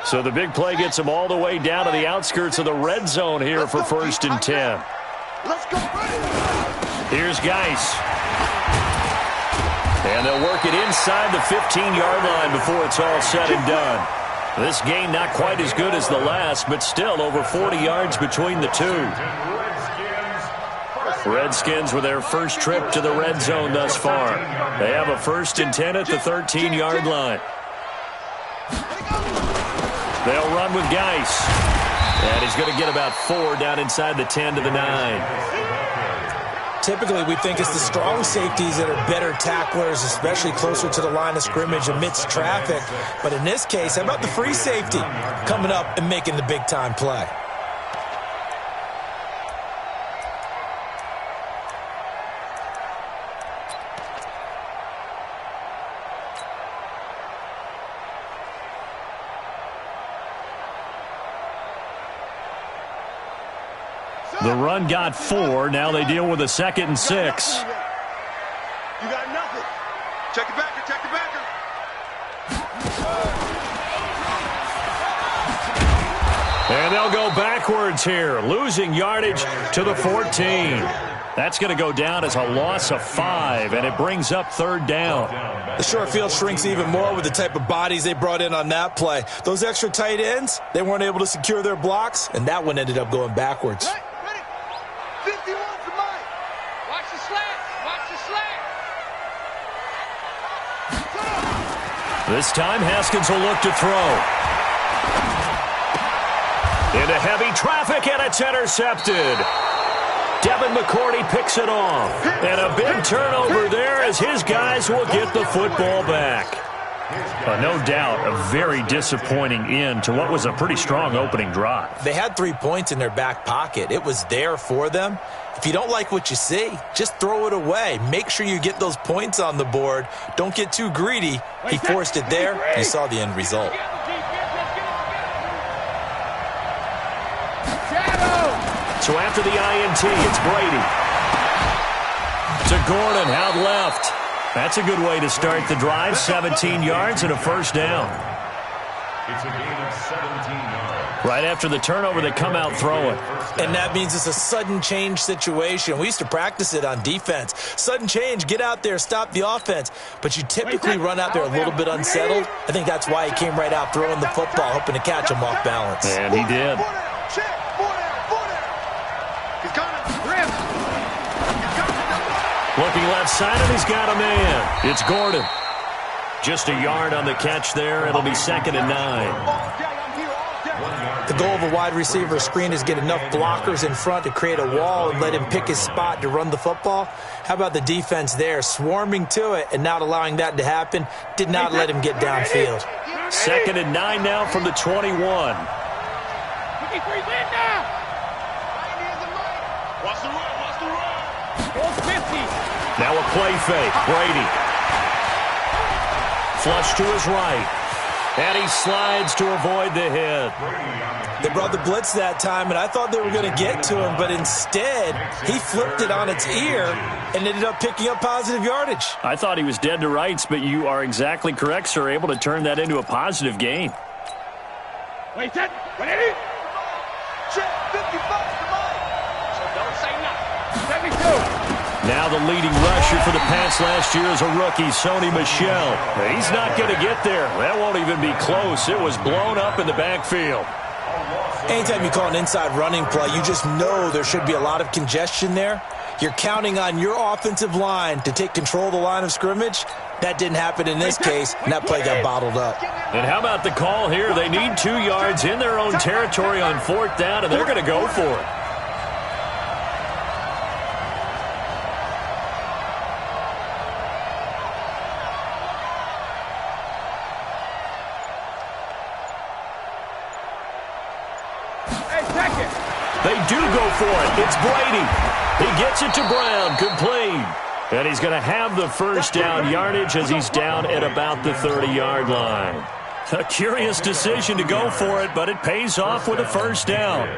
So the big play gets them all the way down to the outskirts of the red zone here for 1st and 10. Let's go. Here's Geis. And they'll work it inside the 15-yard line before it's all said and done. This game not quite as good as the last, but still over 40 yards between the two. Redskins with their first trip to the red zone thus far. They have a 1st and 10 at the 13-yard line. They'll run with Geis. And he's going to get about 4 down inside the 10 to the 9. Typically, we think it's the strong safeties that are better tacklers, especially closer to the line of scrimmage amidst traffic. But in this case, how about the free safety coming up and making the big-time play? The run got 4. Now they deal with a 2nd and 6. You got nothing. Check the backer. Check the backer. And they'll go backwards here, losing yardage to the 14. That's going to go down as a loss of 5, and it brings up 3rd down. The short field shrinks even more with the type of bodies they brought in on that play. Those extra tight ends, they weren't able to secure their blocks, and that one ended up going backwards. Ready. 51 for Mike. Watch the slant. Watch the slant. This time, Haskins will look to throw. Into heavy traffic, and it's intercepted. Devin McCourty picks it off. And a big turnover there as his guys will get the football back. No doubt, a very disappointing end to what was a pretty strong opening drive. They had 3 points in their back pocket. It was there for them. If you don't like what you see, just throw it away. Make sure you get those points on the board. Don't get too greedy. He forced it there. You saw the end result. So after the INT, it's Brady. To Gordon, out left. That's a good way to start the drive. 17 yards and a 1st down. It's a gain of 17 yards. Right after the turnover, they come out throwing. And that means it's a sudden change situation. We used to practice it on defense. Sudden change, get out there, stop the offense. But you typically run out there a little bit unsettled. I think that's why he came right out throwing the football, hoping to catch him off balance. And he did. Looking left side, and he's got a man. It's Gordon. Just a yard on the catch there. It'll be 2nd and 9. The goal of a wide receiver screen is get enough blockers in front to create a wall and let him pick his spot to run the football. How about the defense there, swarming to it and not allowing that to happen? Did not let him get downfield. 2nd and 9 now from the 21. Watch the run. Watch the run. Now a play fake. Brady. Flush to his right. And he slides to avoid the hit. They brought the blitz that time, and I thought they were going to get to him, but instead, he flipped it on its ear and ended up picking up positive yardage. I thought he was dead to rights, but you are exactly correct, sir. Able to turn that into a positive gain. Wait, set. Ready? Check 55 to Mike. So don't say nothing. 72. Now the leading rusher for the Pats last year is a rookie, Sony Michel. He's not going to get there. That won't even be close. It was blown up in the backfield. Anytime you call an inside running play, you just know there should be a lot of congestion there. You're counting on your offensive line to take control of the line of scrimmage. That didn't happen in this case, and that play got bottled up. And how about the call here? They need 2 yards in their own territory on 4th down, and they're going to go for it. They do go for it. It's Brady. He gets it to Brown, complete. And he's going to have the 1st down yardage as he's down at about the 30-yard line. A curious decision to go for it, but it pays off with a 1st down.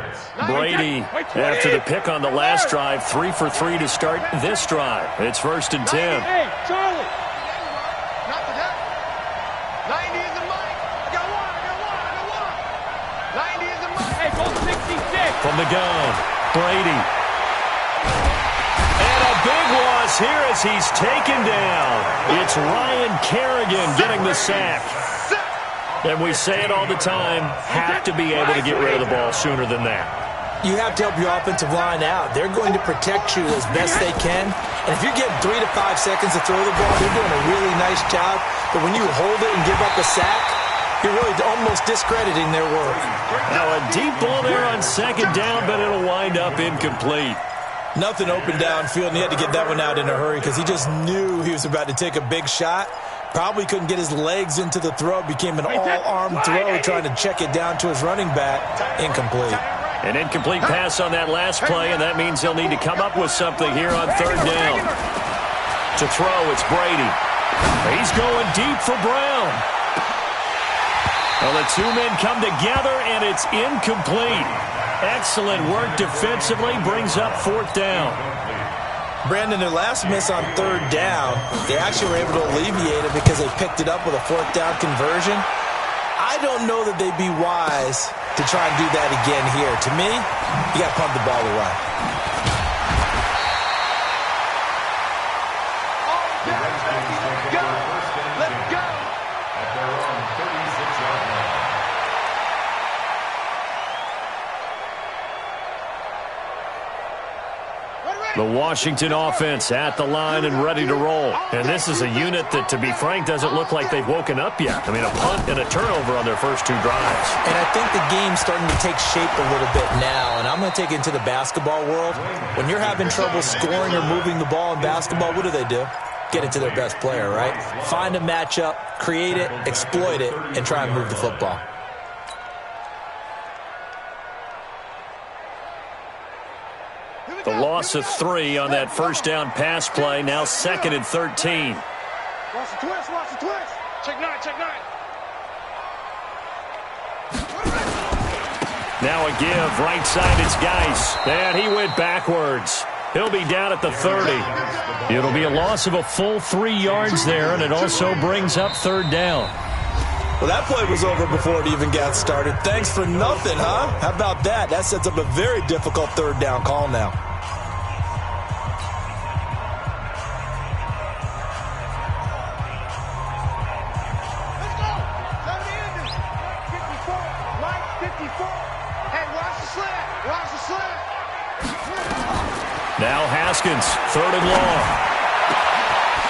Brady, after the pick on the last drive, 3 for 3 to start this drive. It's 1st and 10. Hey, Charlie. Not to that. 90 is the mic. I got one. from the gun. Brady. And a big loss here as he's taken down. It's Ryan Kerrigan getting the sack. And we say it all the time, have to be able to get rid of the ball sooner than that. You have to help your offensive line out. They're going to protect you as best they can. And if you're getting 3 to 5 seconds to throw the ball, they're doing a really nice job. But when you hold it and give up a sack, you're really almost discrediting their work. Now a deep ball there on second down, but it'll wind up incomplete. Nothing open downfield, and he had to get that one out in a hurry because he just knew he was about to take a big shot. Probably couldn't get his legs into the throw. Became an all-arm throw, trying to check it down to his running back. Incomplete. An incomplete pass on that last play, and that means they'll need to come up with something here on third down. To throw, it's Brady. He's going deep for Brown. Well, the two men come together, and it's incomplete. Excellent work defensively, brings up fourth down. Brandon, their last miss on third down, they actually were able to alleviate it because they picked it up with a fourth down conversion. I don't know that they'd be wise to try and do that again here. To me, you got to pump the ball away. Let's go. At their own 36-yard line. The Washington offense at the line and ready to roll. And this is a unit that, to be frank, doesn't look like they've woken up yet. I mean, a punt and a turnover on their first two drives. And I think the game's starting to take shape a little bit now. And I'm going to take it into the basketball world. When you're having trouble scoring or moving the ball in basketball, what do? Get it to their best player, right? Find a matchup, create it, exploit it, and try and move the football. The loss of 3 on that first down pass play, now second and 13. Watch the twist, watch the twist. Check 9, check 9. Now a give, right side, it's Geis. And he went backwards. He'll be down at the 30. It'll be a loss of a full 3 yards there, and it also brings up third down. Well, that play was over before it even got started. Thanks for nothing, huh? How about that? That sets up a very difficult third down call now. Let's go. 70 enders. 54. Mike, 54. Hey, watch the slant. Watch the slant. Now Haskins, third and long.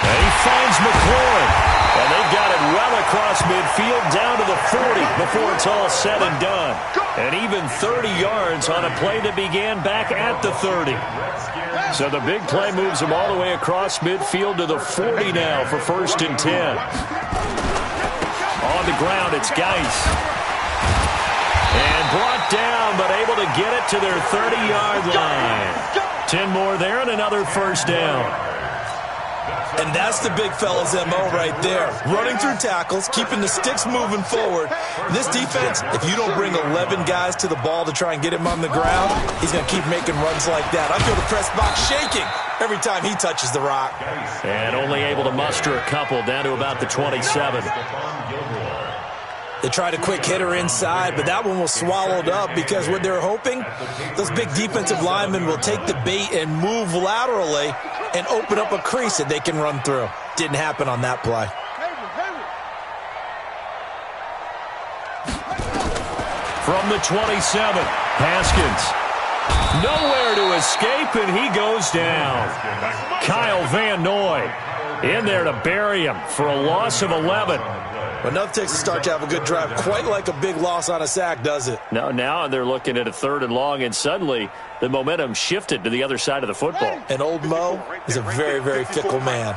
And he finds McLaurin. And they've got it well across midfield down to the 40 before it's all said and done. And even 30 yards on a play that began back at the 30. So the big play moves them all the way across midfield to the 40 now for first and 10. On the ground, it's Geis. And brought down, but able to get it to their 30-yard line. 10 more there and another first down. And that's the big fella's MO right there. Running through tackles, keeping the sticks moving forward. This defense, if you don't bring 11 guys to the ball to try and get him on the ground, he's going to keep making runs like that. I feel the press box shaking every time he touches the rock. And only able to muster a couple down to about the 27. They tried a quick hitter inside, but that one was swallowed up because what they're hoping, those big defensive linemen will take the bait and move laterally and open up a crease that they can run through. Didn't happen on that play. From the 27, Haskins. Nowhere to escape, and he goes down. Kyle Van Noy in there to bury him for a loss of 11. But enough takes a start to have a good drive. Quite like a big loss on a sack, does it? Now they're looking at a third and long, and suddenly the momentum shifted to the other side of the football. And old Mo is a very, very fickle man.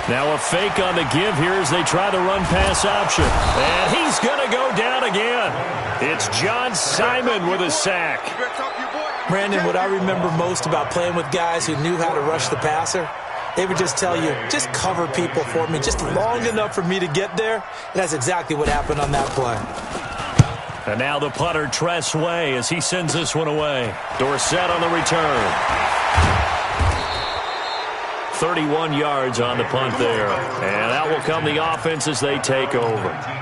Now a fake on the give here as they try to run pass option. And he's going to go down again. It's John Simon with a sack. Brandon, what I remember most about playing with guys who knew how to rush the passer, they would just tell you, just cover people for me, just long enough for me to get there. And that's exactly what happened on that play. And now the punter, Tress Way, as he sends this one away. Dorsett on the return. 31 yards on the punt there. And out will come the offense as they take over.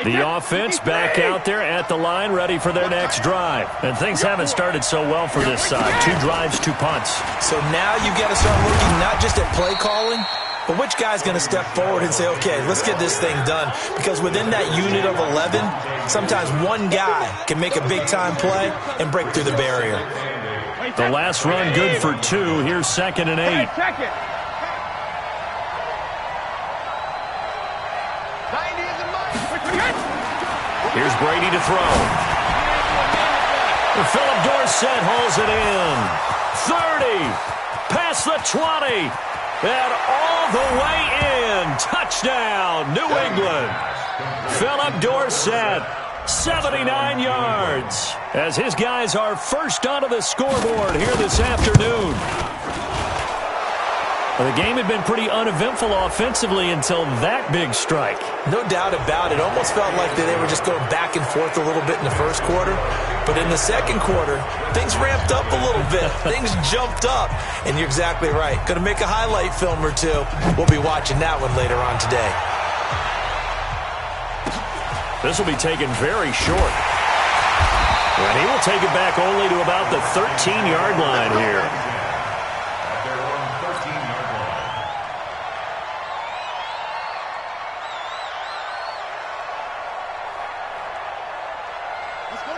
The offense back out there at the line, ready for their next drive. And things haven't started so well for this side. 2 drives, 2 punts. So now you've got to start looking not just at play calling, but which guy's going to step forward and say, okay, let's get this thing done. Because within that unit of 11, sometimes one guy can make a big-time play and break through the barrier. The last run good for 2. Here's 2nd and 8. Here's Brady to throw. Philip Dorsett holds it in. 30. Past the 20. And all the way in. Touchdown, New England. Philip Dorsett, 79 yards. As his guys are first onto the scoreboard here this afternoon. Well, the game had been pretty uneventful offensively until that big strike. No doubt about it. Almost felt like they were just going back and forth a little bit in the first quarter. But in the second quarter, things ramped up a little bit. Things jumped up. And you're exactly right. Going to make a highlight film or two. We'll be watching that one later on today. This will be taken very short. And he will take it back only to about the 13-yard line here.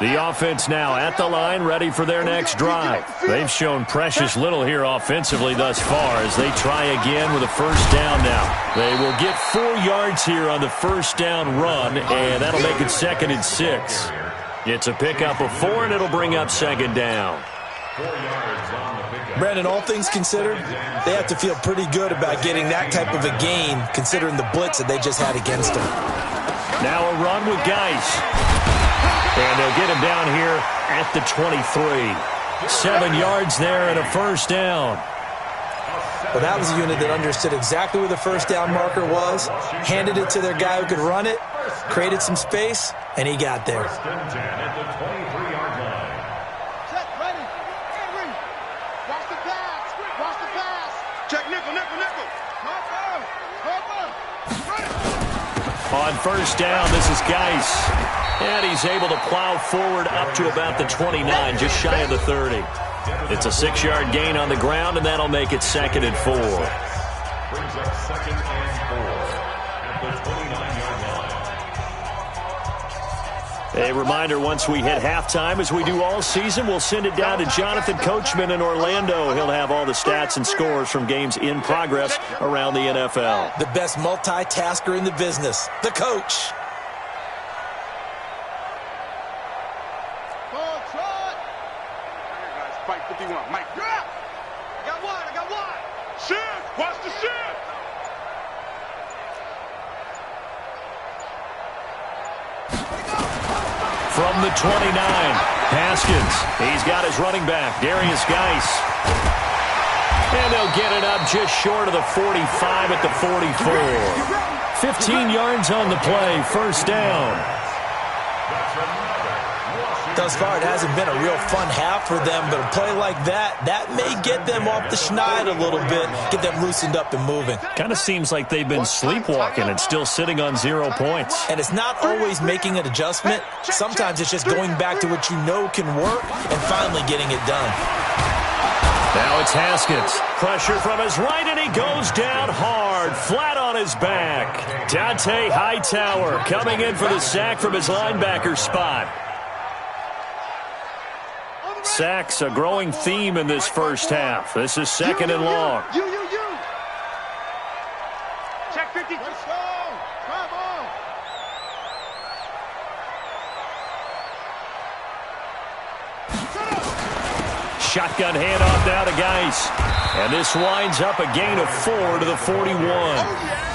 The offense now at the line, ready for their next drive. They've shown precious little here offensively thus far as they try again with a first down now. They will get 4 yards here on the first down run, and that'll make it 2nd and 6. It's a pickup of 4, and it'll bring up 2nd down. Brandon, all things considered, they have to feel pretty good about getting that type of a gain considering the blitz that they just had against them. Now a run with Geis. And they'll get him down here at the 23. 7 yards there and a first down. Well, that was a unit that understood exactly where the first down marker was, handed it to their guy who could run it, created some space, and he got there. On first down, this is Geis. And he's able to plow forward up to about the 29, just shy of the 30. It's a 6-yard gain on the ground, and that'll make it 2nd and 4. Brings up 2nd and 4 at the 29-yard line. A reminder, once we hit halftime, as we do all season, we'll send it down to Jonathan Coachman in Orlando. He'll have all the stats and scores from games in progress around the NFL. The best multitasker in the business, the coach. Fight 51. Mike, you're up. I got one. Shift. Watch the shift. From the 29, Haskins. He's got his running back, Darius Geis. And they'll get it up just short of the 45 at the 44. 15 yards on the play, first down. Thus far, it hasn't been a real fun half for them, but a play like that may get them off the schneid a little bit, get them loosened up and moving. Kind of seems like they've been sleepwalking and still sitting on 0 points. And it's not always making an adjustment. Sometimes it's just going back to what you know can work and finally getting it done. Now it's Haskins. Pressure from his right, and he goes down hard, flat on his back. Dante Hightower coming in for the sack from his linebacker spot. Sacks, a growing theme in this first half. This is 2nd and long. You. Check 50. Let's go. Come on. Shotgun handoff now to Geis. And this winds up a gain of 4 to the 41.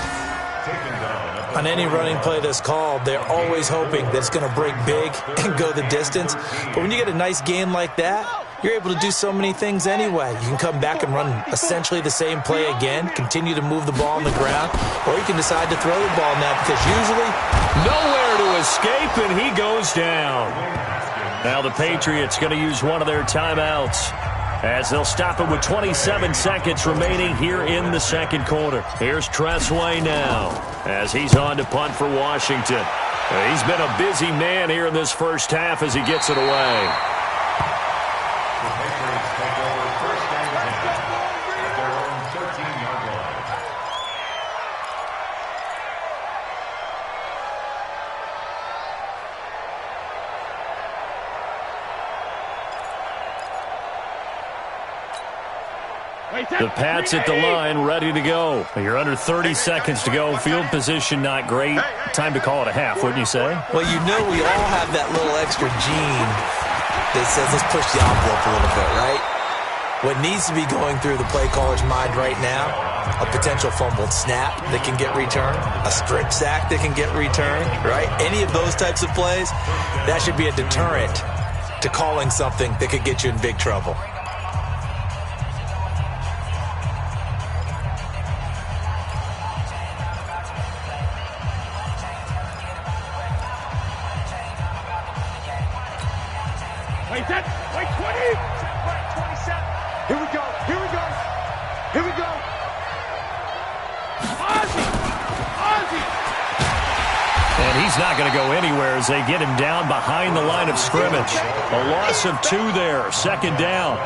On any running play that's called, they're always hoping that it's going to break big and go the distance. But when you get a nice gain like that, you're able to do so many things anyway. You can come back and run essentially the same play again, continue to move the ball on the ground, or you can decide to throw the ball now because usually nowhere there to escape, and he goes down. Now the Patriots going to use one of their timeouts as they'll stop it with 27 seconds remaining here in the second quarter. Here's Tressway now as he's on to punt for Washington. He's been a busy man here in this first half as he gets it away. The Patriots take over first down at their own 13-yard line. The Pats at the line, ready to go. You're under 30 seconds to go. Field position not great. Time to call it a half, wouldn't you say? Well, you know we all have that little extra gene that says let's push the envelope a little bit, right? What needs to be going through the play caller's mind right now, a potential fumbled snap that can get returned, a strip sack that can get returned, right? Any of those types of plays, that should be a deterrent to calling something that could get you in big trouble. Wait, 20. 27. Here we go. Ozzie. And he's not going to go anywhere as they get him down behind the line of scrimmage. A loss of 2 there, second down.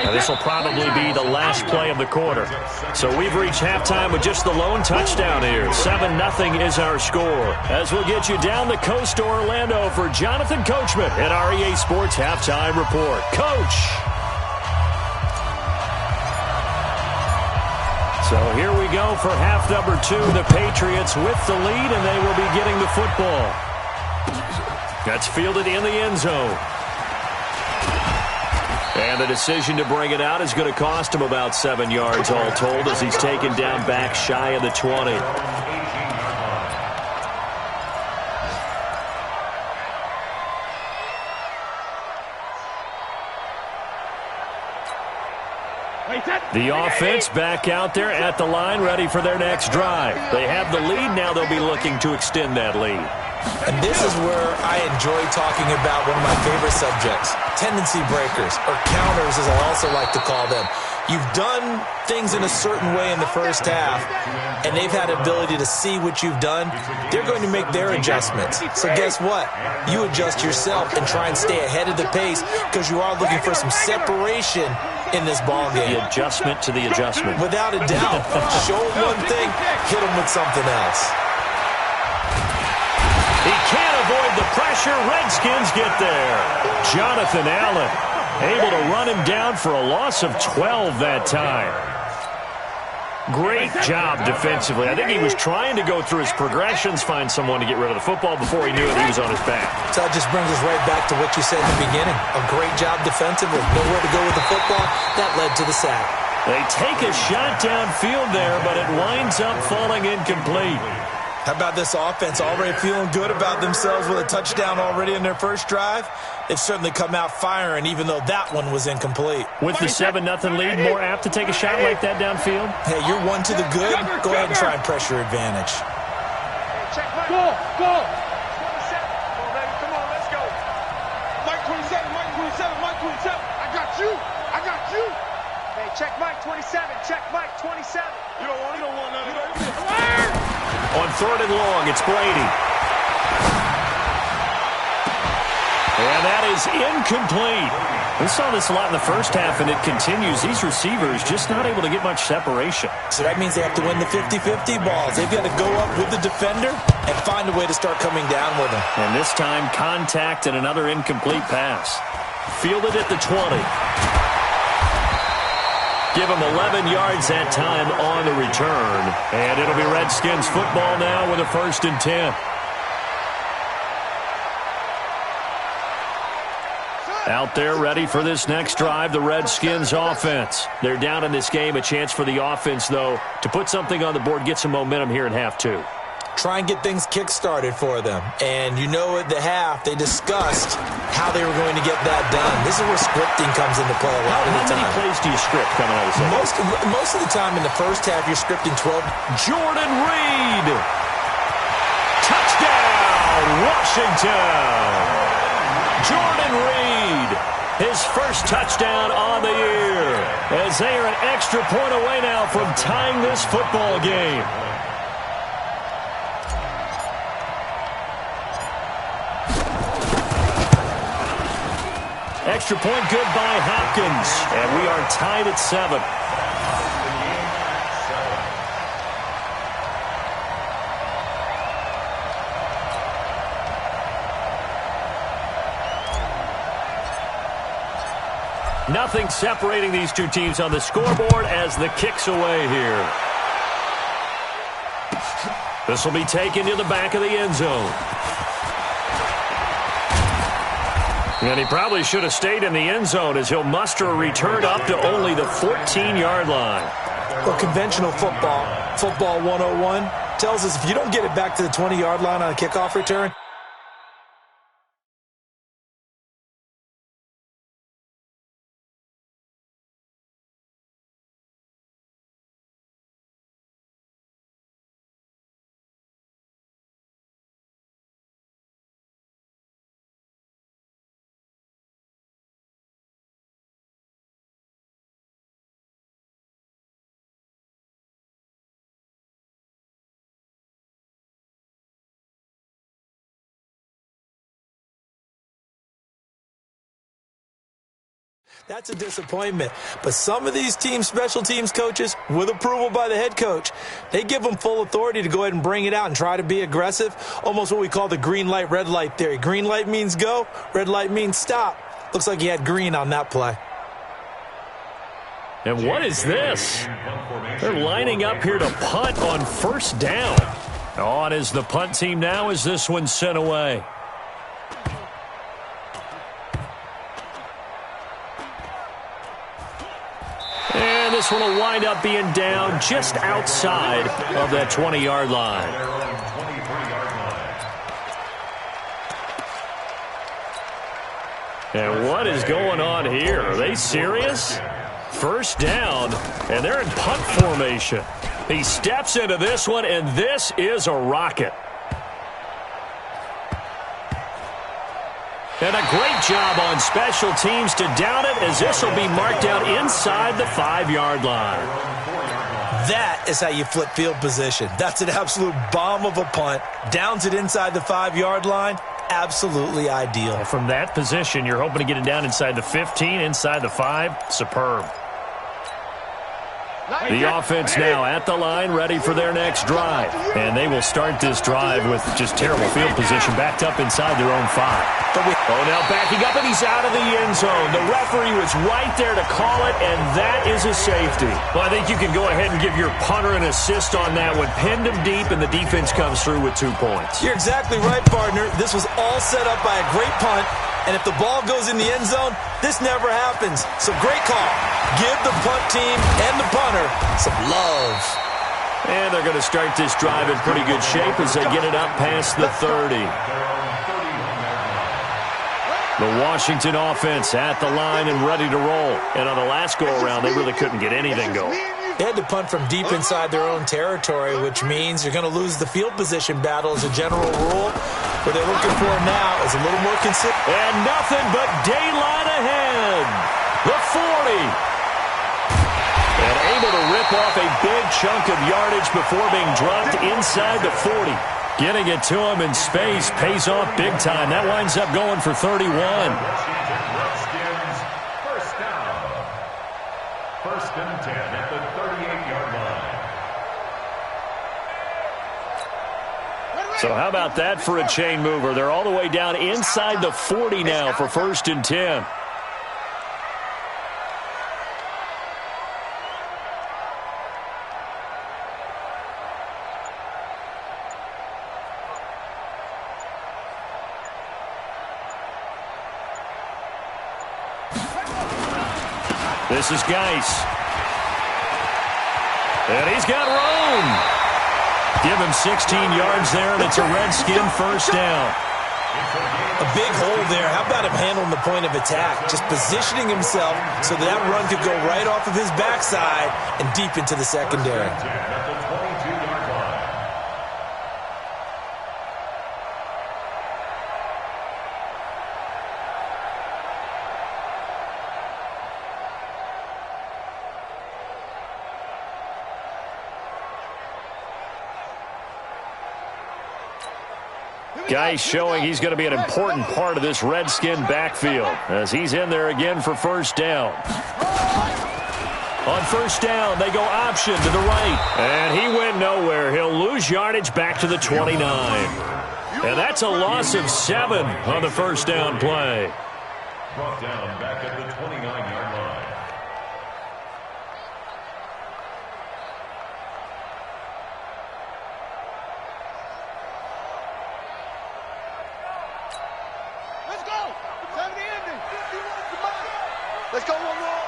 Now, this will probably be the last play of the quarter. So we've reached halftime with just the lone touchdown here. 7-0 is our score. As we'll get you down the coast to Orlando for Jonathan Coachman at REA Sports Halftime Report. Coach! So here we go for half number 2. The Patriots with the lead, and they will be getting the football. That's fielded in the end zone. And the decision to bring it out is going to cost him about 7 yards all told as he's taken down back shy of the 20. The offense back out there at the line, ready for their next drive. They have the lead. Now they'll be looking to extend that lead. And this is where I enjoy talking about one of my favorite subjects, tendency breakers, or counters as I also like to call them. You've done things in a certain way in the first half, and they've had the ability to see what you've done. They're going to make their adjustments. So guess what? You adjust yourself and try and stay ahead of the pace because you are looking for some separation in this ball game. The adjustment to the adjustment. Without a doubt. Show them one thing, hit them with something else. He can't avoid the pressure. Redskins get there. Jonathan Allen able to run him down for a loss of 12 that time. Great job defensively. I think he was trying to go through his progressions, find someone to get rid of the football. Before he knew it, he was on his back. So that just brings us right back to what you said in the beginning. A great job defensively. Nowhere to go with the football. That led to the sack. They take a shot downfield there, but it winds up falling incomplete. How about this offense already feeling good about themselves with a touchdown already in their first drive? They've certainly come out firing, even though that one was incomplete. With the 7-0 lead, more apt to take a shot like that downfield? Hey, you're one to the good. Go ahead and try and pressure advantage. Go. 27. Come on, baby. Come on, let's go. Mike 27. I got you. Hey, check Mike 27. You don't want none of that. On 3rd and long, it's Brady. And that is incomplete. We saw this a lot in the first half, and it continues. These receivers just not able to get much separation. So that means they have to win the 50-50 balls. They've got to go up with the defender and find a way to start coming down with them. And this time, contact and another incomplete pass. Fielded at the 20. Give him 11 yards that time on the return. And it'll be Redskins football now with a 1st and 10. Out there ready for this next drive, the Redskins offense. They're down in this game. A chance for the offense, though, to put something on the board, get some momentum here in half 2. Try and get things kick-started for them. And you know at the half, they discussed how they were going to get that done. This is where scripting comes into play a lot of the time. How many plays do you script coming out of the second? Most of the time in the first half, you're scripting 12. Jordan Reed. Touchdown. Washington. Jordan Reed, his first touchdown on the year, as they are an extra point away now from tying this football game. Extra point good by Hopkins, and we are tied at 7. Nothing separating these two teams on the scoreboard as the kick's away here. This will be taken to the back of the end zone. And he probably should have stayed in the end zone as he'll muster a return up to only the 14-yard line. Well, conventional football 101, tells us if you don't get it back to the 20-yard line on a kickoff return, that's a disappointment. But some of these teams, special teams coaches, with approval by the head coach, they give them full authority to go ahead and bring it out and try to be aggressive. Almost what we call the green light, red light theory. Green light means go, red light means stop. Looks like he had green on that play. And what is this? They're lining up here to punt on first down. On is the punt team now as this one's sent away. And this one will wind up being down just outside of that 20-yard line. And what is going on here? Are they serious? First down, and they're in punt formation. He steps into this one, and this is a rocket. And a great job on special teams to down it, as this will be marked down inside the 5-yard line. That is how you flip field position. That's an absolute bomb of a punt. Downs it inside the 5-yard line. Absolutely ideal. And from that position, you're hoping to get it down inside the 15, inside the 5. Superb. The offense now at the line, ready for their next drive. And they will start this drive with just terrible field position, backed up inside their own 5. Oh, now backing up, and he's out of the end zone. The referee was right there to call it, and that is a safety. Well, I think you can go ahead and give your punter an assist on that one. Pinned him deep, and the defense comes through with 2 points. You're exactly right, partner. This was all set up by a great punt, and if the ball goes in the end zone, this never happens. So great call. Give the punt team and the punter some love. And they're going to start this drive in pretty good shape as they get it up past the 30. The Washington offense at the line and ready to roll. And on the last go-around, they really couldn't get anything going. They had to punt from deep inside their own territory, which means you're going to lose the field position battle as a general rule. What they're looking for now is a little more consistent. And nothing but daylight ahead. The 40. And able to rip off a big chunk of yardage before being dropped inside the 40. Getting it to him in space pays off big time. That winds up going for 31. Redskins, first down. First and 10 at the 38-yard line. So how about that for a chain mover? They're all the way down inside the 40 now for first and 10. This is Geis. And he's got room. Give him 16 yards there, and it's a Redskin first down. A big hole there. How about him handling the point of attack? Just positioning himself so that run could go right off of his backside and deep into the secondary. Guy showing he's going to be an important part of this Redskin backfield as he's in there again for first down. On first down, they go option to the right. And he went nowhere. He'll lose yardage back to the 29. And that's a loss of 7 on the first down play. Brought down back at the 29-yard line. Let's go. Time of the ending. 51, come on. Let's go one more.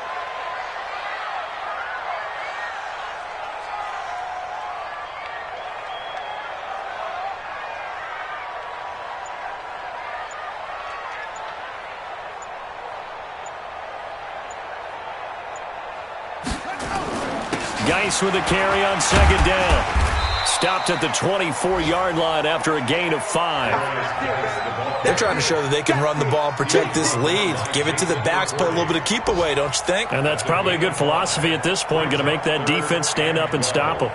Geis with a carry on second down. Stopped at the 24-yard line after a gain of 5. They're trying to show that they can run the ball and protect this lead. Give it to the backs, play a little bit of keep away, don't you think? And that's probably a good philosophy at this point, going to make that defense stand up and stop them.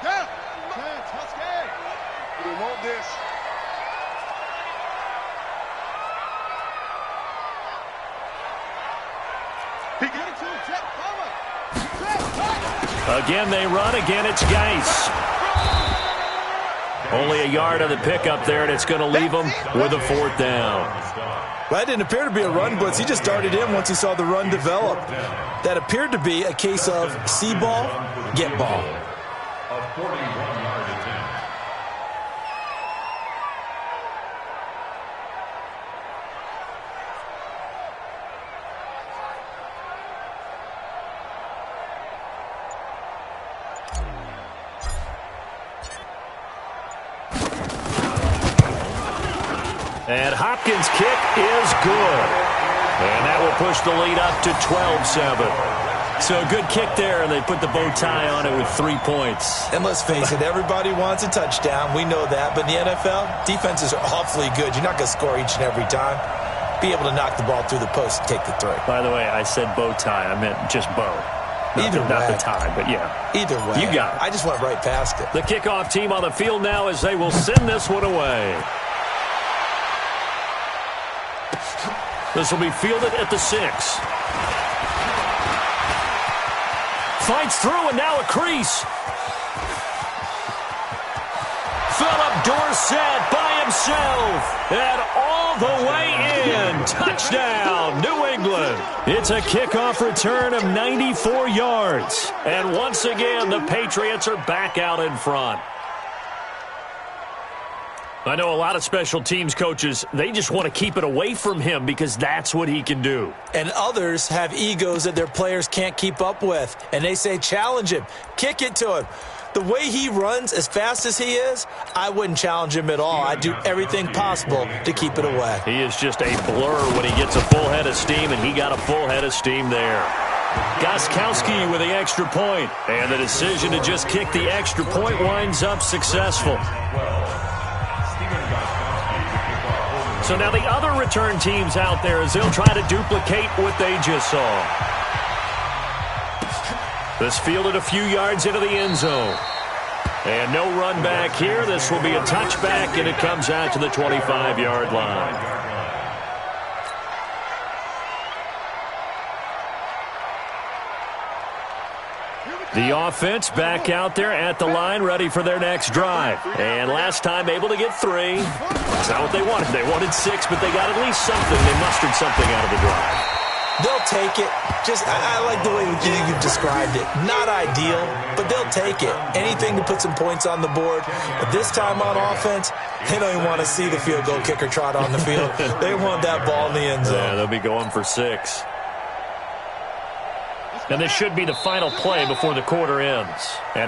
Yeah. We want this. He got it to him. Check. Forward. Again, they run. Again, it's Geis. Only a yard on the pickup there, and it's going to leave them with a 4th down. Well, that didn't appear to be a run blitz. He just darted in once he saw the run develop. That appeared to be a case of see ball, get ball. A 41-yard attempt. And Hopkins' kick is good. And that will push the lead up to 12-7. So a good kick there, and they put the bow tie on it with 3 points. And let's face it, everybody wants a touchdown. We know that. But in the NFL, defenses are awfully good. You're not going to score each and every time. Be able to knock the ball through the post and take the 3. By the way, I said bow tie. I meant just bow. Not the tie, but yeah. Either way. You got it. I just went right past it. The kickoff team on the field now as they will send this one away. This will be fielded at the 6. Fights through, and now a crease. Philip Dorsett by himself. And all the way in. Touchdown, New England. It's a kickoff return of 94 yards. And once again, the Patriots are back out in front. I know a lot of special teams coaches, they just want to keep it away from him because that's what he can do. And others have egos that their players can't keep up with. And they say, challenge him, kick it to him. The way he runs as fast as he is, I wouldn't challenge him at all. I'd do everything possible to keep it away. He is just a blur when he gets a full head of steam, and he got a full head of steam there. Gostkowski with the extra point. And the decision to just kick the extra point winds up successful. So now the other return teams out there as they'll try to duplicate what they just saw. This fielded a few yards into the end zone. And no run back here. This will be a touchback, and it comes out to the 25-yard line. The offense back out there at the line, ready for their next drive. And last time able to get 3. That's not what they wanted. They wanted 6, but they got at least something. They mustered something out of the drive. They'll take it. I like the way you've described it. Not ideal, but they'll take it. Anything to put some points on the board. But this time on offense, they don't even want to see the field goal kicker trot on the field. They want that ball in the end zone. Yeah, they'll be going for 6. And this should be the final play before the quarter ends. And